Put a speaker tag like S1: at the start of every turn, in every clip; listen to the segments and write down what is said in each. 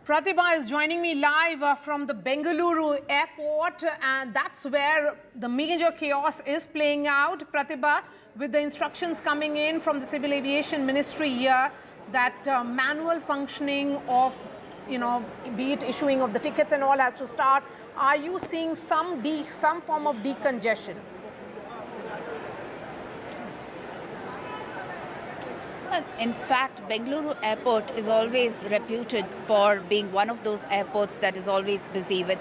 S1: Pratibha is joining me live from the Bengaluru airport, and that's where the major chaos is playing out. Pratibha, with the instructions coming in from the Civil Aviation Ministry here that manual functioning of, be it issuing of the tickets and all has to start. Are you seeing some form of decongestion?
S2: In fact, Bengaluru airport is always reputed for being one of those airports that is always busy with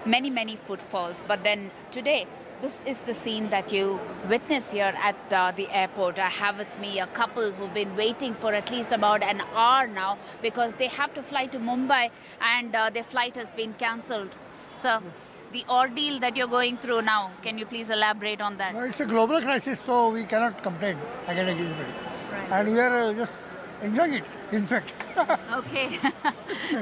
S2: many footfalls. But then today, this is the scene that you witness here at the airport. I have with me a couple who've been waiting for at least about an hour now because they have to fly to Mumbai and their flight has been cancelled. So, the ordeal that you're going through now, can you please elaborate on that?
S3: No, it's a global crisis, so we cannot complain against anybody. Right. And we are just enjoying it, in fact.
S2: Okay.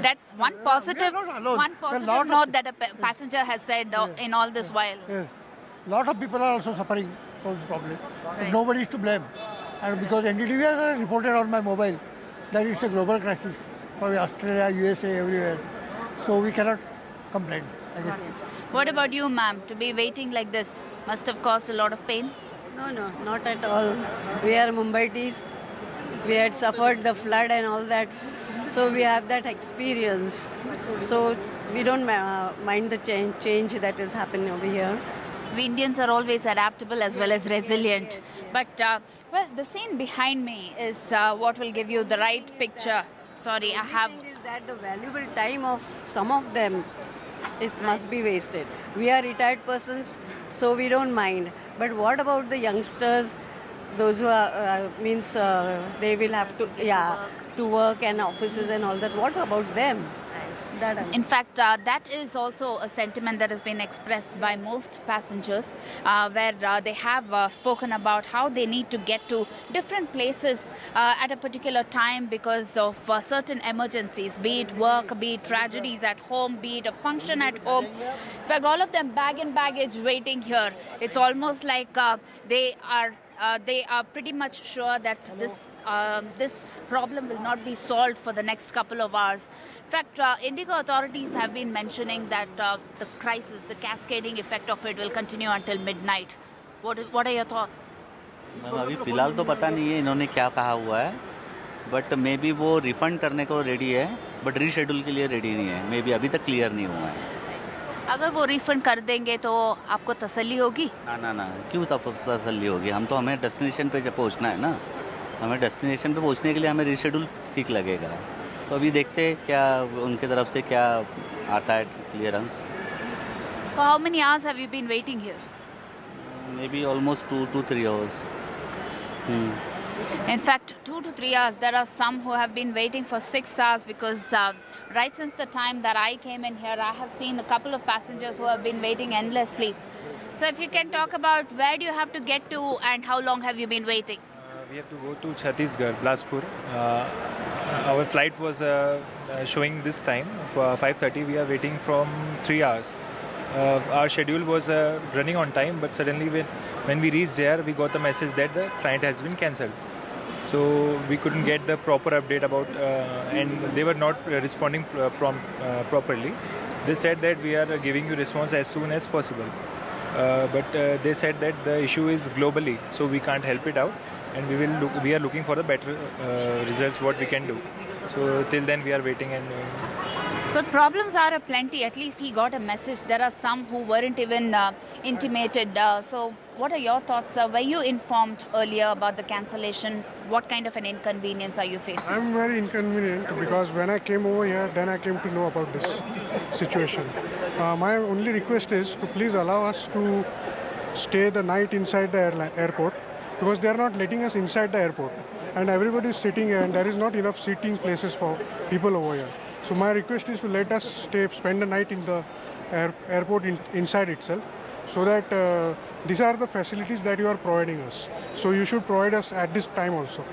S2: That's one positive note that a passenger has said in all this while.
S3: Yes. A lot of people are also suffering from this problem. Right. Nobody is to blame. And because NDTV has reported on my mobile that it's a global crisis for Australia, USA, everywhere. So we cannot complain, I guess.
S2: What about you, ma'am? To be waiting like this must have caused a lot of pain?
S4: No, not at all. We are Mumbaitis. We had suffered the flood and all that. So we have that experience. So we don't mind the change that is happening over here.
S2: We Indians are always adaptable as well as resilient. But, well, the scene behind me is what will give you the right picture. Sorry, I have...
S4: The thing is that the valuable time of some of them must be wasted. We are retired persons, so we don't mind. But what about the youngsters, those who are, they will have to work and offices and all that. What about them?
S2: In fact, that is also a sentiment that has been expressed by most passengers where they have spoken about how they need to get to different places at a particular time because of certain emergencies, be it work, be it tragedies at home, be it a function at home. In fact, all of them bag and baggage waiting here. It's almost like they are pretty much sure that this problem will not be solved for the next couple of hours. In fact, IndiGo authorities have been mentioning that the crisis, the cascading effect of it will continue until midnight. What are your thoughts?
S5: Ma'am अभी फिलहाल तो पता नहीं है इन्होंने क्या कहा हुआ है, बट मे बी वो रिफंड करने को रेडी है, बट रीशेड्यूल के लिए रेडी नहीं है. मे बी अभी तक क्लियर नहीं हुआ है.
S2: अगर वो रिफंड कर देंगे तो आपको तसल्ली होगी?
S5: ना क्यों तसल्ली होगी? हमें डेस्टिनेशन पे जब पहुंचना है ना, हमें डेस्टिनेशन पे पहुंचने के लिए हमें रीशेड्यूल ठीक लगेगा. तो अभी देखते हैं क्या उनके तरफ से क्या आता है clearance.
S2: For how many hours have you been waiting here?
S5: Maybe almost 2 to 3 hours.
S2: In fact, 2 to 3 hours. There are some who have been waiting for 6 hours because right since the time that I came in here, I have seen a couple of passengers who have been waiting endlessly. So if you can talk about where do you have to get to and how long have you been waiting?
S6: We have to go to Chhattisgarh, Bilaspur. Our flight was showing this time for 5:30. We are waiting from 3 hours. Our schedule was running on time, but suddenly when we reached there, we got the message that the flight has been cancelled. So we couldn't get the proper update about, and they were not responding properly. They said that we are giving you response as soon as possible. But they said that the issue is globally, so we can't help it out, and we are looking for the better results what we can do. So till then we are waiting and.
S2: But problems are aplenty. At least he got a message. There are some who weren't even intimated. So what are your thoughts? Were you informed earlier about the cancellation? What kind of an inconvenience are you facing?
S7: I'm very inconvenient because when I came over here, then I came to know about this situation. My only request is to please allow us to stay the night inside the airport because they are not letting us inside the airport. And everybody is sitting here and there is not enough seating places for people over here. So my request is to let us spend the night in the airport inside itself, so that these are the facilities that you are providing us. So you should provide us at this time also.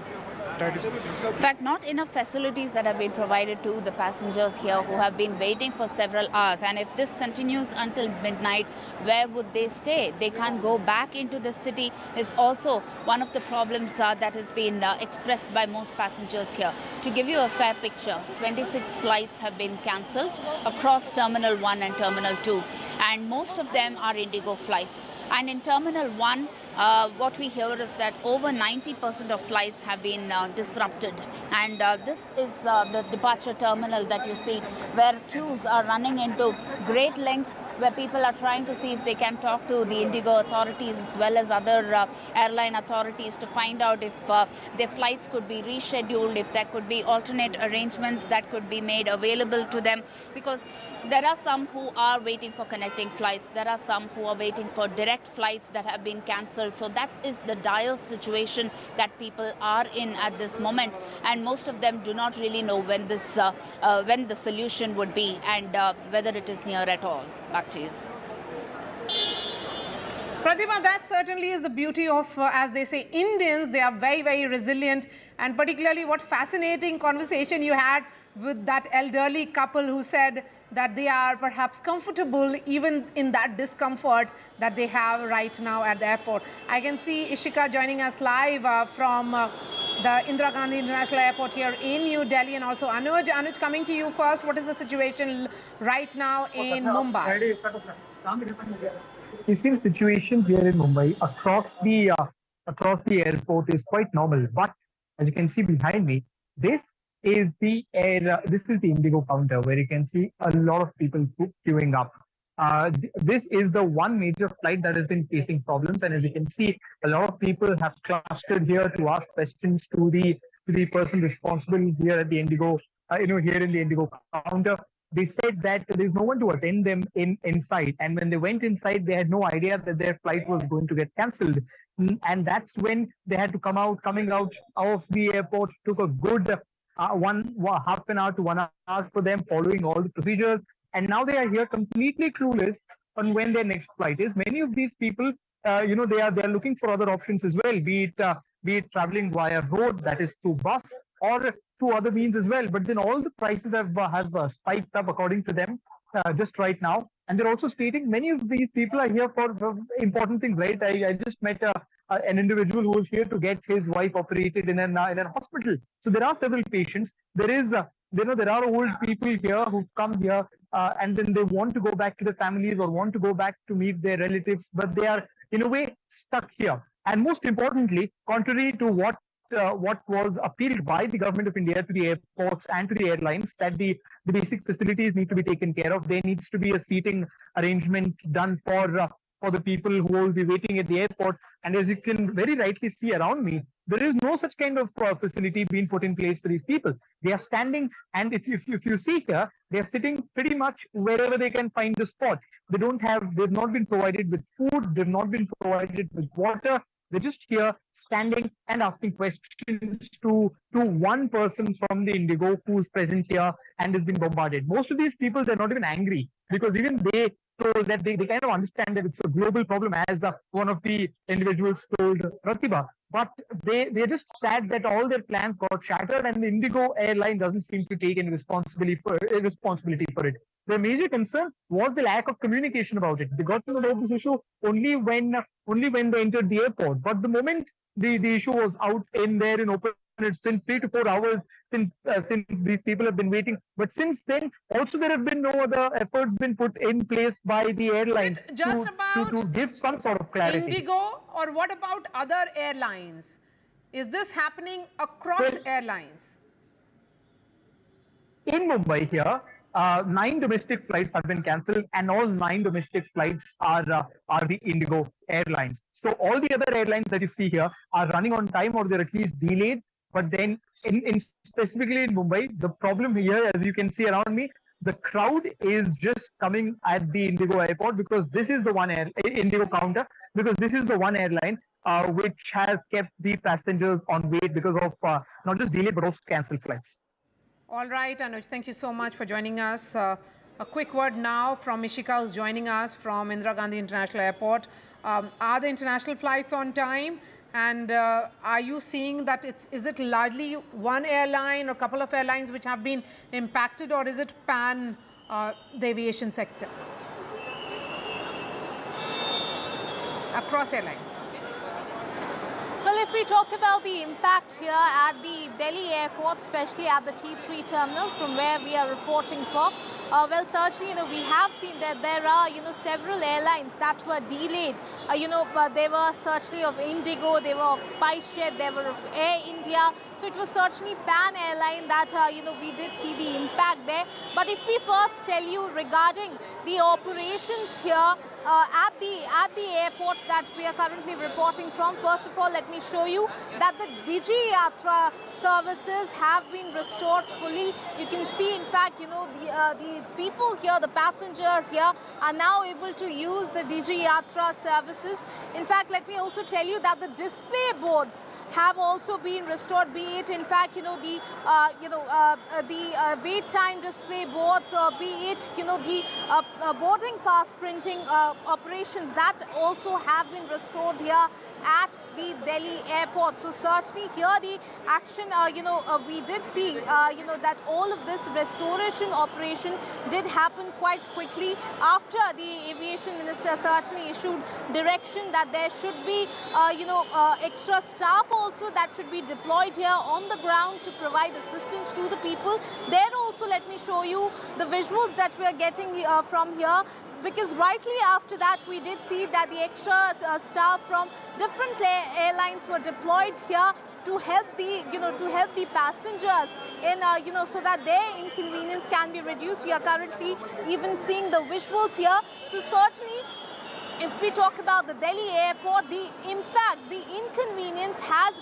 S7: That is.
S2: In fact, not enough facilities that have been provided to the passengers here who have been waiting for several hours. And if this continues until midnight, where would they stay? They can't go back into the city is also one of the problems that has been expressed by most passengers here. To give you a fair picture, 26 flights have been cancelled across Terminal 1 and Terminal 2. And most of them are IndiGo flights. And in Terminal 1, what we hear is that over 90% of flights have been disrupted. And this is the departure terminal that you see, where queues are running into great lengths, where people are trying to see if they can talk to the IndiGo authorities as well as other airline authorities to find out if their flights could be rescheduled, if there could be alternate arrangements that could be made available to them. Because there are some who are waiting for connecting flights. There are some who are waiting for direct flights that have been cancelled. So that is the dire situation that people are in at this moment. And most of them do not really know when this, when the solution would be and whether it is near at all. Back to you.
S1: Pratibha, that certainly is the beauty of, as they say, Indians. They are very, very resilient. And particularly what fascinating conversation you had with that elderly couple who said that they are perhaps comfortable even in that discomfort that they have right now at the airport. I can see Ishika joining us live from the Indira Gandhi International Airport here in New Delhi, and also Anuj. Anuj, coming to you first, what is the situation right now in Mumbai?
S8: You see, the situation here in Mumbai across the airport is quite normal. But as you can see behind me, this is the IndiGo counter where you can see a lot of people queuing up. This is the one major flight that has been facing problems, and as you can see, a lot of people have clustered here to ask questions to the person responsible here at the IndiGo, here in the IndiGo counter. They said that there's no one to attend them inside, and when they went inside, they had no idea that their flight was going to get cancelled, and that's when they had to coming out of the airport. Took a good half an hour to 1 hour for them, following all the procedures, and now they are here completely clueless on when their next flight is. Many of these people, they are looking for other options as well, be it traveling via road, that is through bus, or through other means as well. But then all the prices have spiked up according to them just right now. And they're also stating many of these people are here for important things, right? I just met an individual who was here to get his wife operated in a hospital. So there are several patients. There are old people here who come here and then they want to go back to their families or want to go back to meet their relatives, but they are in a way stuck here. And most importantly, contrary to what was appealed by the government of India to the airports and to the airlines, that the basic facilities need to be taken care of. There needs to be a seating arrangement done for the people who will be waiting at the airport. And as you can very rightly see around me, there is no such kind of facility being put in place for these people. They are standing, and if you see here, they are sitting pretty much wherever they can find the spot. They've not been provided with food, they've not been provided with water. They're just here standing and asking questions to one person from the IndiGo who's present here and has been bombarded. Most of these people, they're not even angry, because even they told that they kind of understand that it's a global problem, as one of the individuals told Pratibha. But they're just sad that all their plans got shattered, and the IndiGo airline doesn't seem to take any responsibility for it. Their major concern was the lack of communication about it. They got to know about this issue only when they entered the airport. But the moment the issue was out in open, it's been 3 to 4 hours since these people have been waiting. But since then, also there have been no other efforts been put in place by the airlines to give some sort of clarity.
S1: IndiGo, or what about other airlines? Is this happening across airlines?
S8: In Mumbai here, 9 domestic flights have been cancelled, and all 9 domestic flights are the IndiGo airlines. So all the other airlines that you see here are running on time, or they're at least delayed. But then, specifically in Mumbai, the problem here, as you can see around me, the crowd is just coming at the IndiGo airport, because this is the one IndiGo counter, because this is the one airline which has kept the passengers on wait because of not just delayed but also cancelled flights.
S1: All right, Anuj, thank you so much for joining us. A quick word now from Ishika, who's joining us from Indira Gandhi International Airport. Are the international flights on time? And are you seeing that is it largely one airline or a couple of airlines which have been impacted, or is it pan the aviation sector across airlines?
S9: Well, if we talk about the impact here at the Delhi airport, especially at the T3 terminal from where we are reporting for, well, certainly, we have seen that there are, several airlines that were delayed. They were certainly of IndiGo, they were of SpiceJet, they were of Air India. So it was certainly Pan Airline that, we did see the impact there. But if we first tell you regarding the operations here at the airport that we are currently reporting from, first of all, let me show you that the Digi Yatra services have been restored fully. You can see, in fact, the people here, the passengers here, are now able to use the Digi Yatra services. In fact, let me also tell you that the display boards have also been restored, be it, in fact, the wait time display boards, or be it, the boarding pass printing operations that also have been restored here at the Delhi airport. So certainly here the action, we did see, that all of this restoration operation did happen quite quickly after the aviation minister certainly issued direction that there should be, extra staff also that should be deployed here on the ground to provide assistance to the people. There also, let me show you the visuals that we are getting from here. Because rightly after that, we did see that the extra staff from different airlines were deployed here to help the passengers in, so that their inconvenience can be reduced. We are currently even seeing the visuals here. So certainly, if we talk about the Delhi airport, the impact, the inconvenience has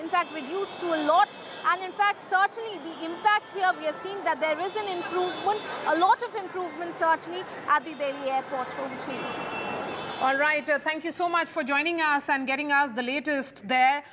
S9: in fact reduced to a lot. And in fact, certainly the impact here, we are seeing that there is an improvement, a lot of improvement certainly at the Delhi airport. Over to you.
S1: All right. Thank you so much for joining us and getting us the latest there.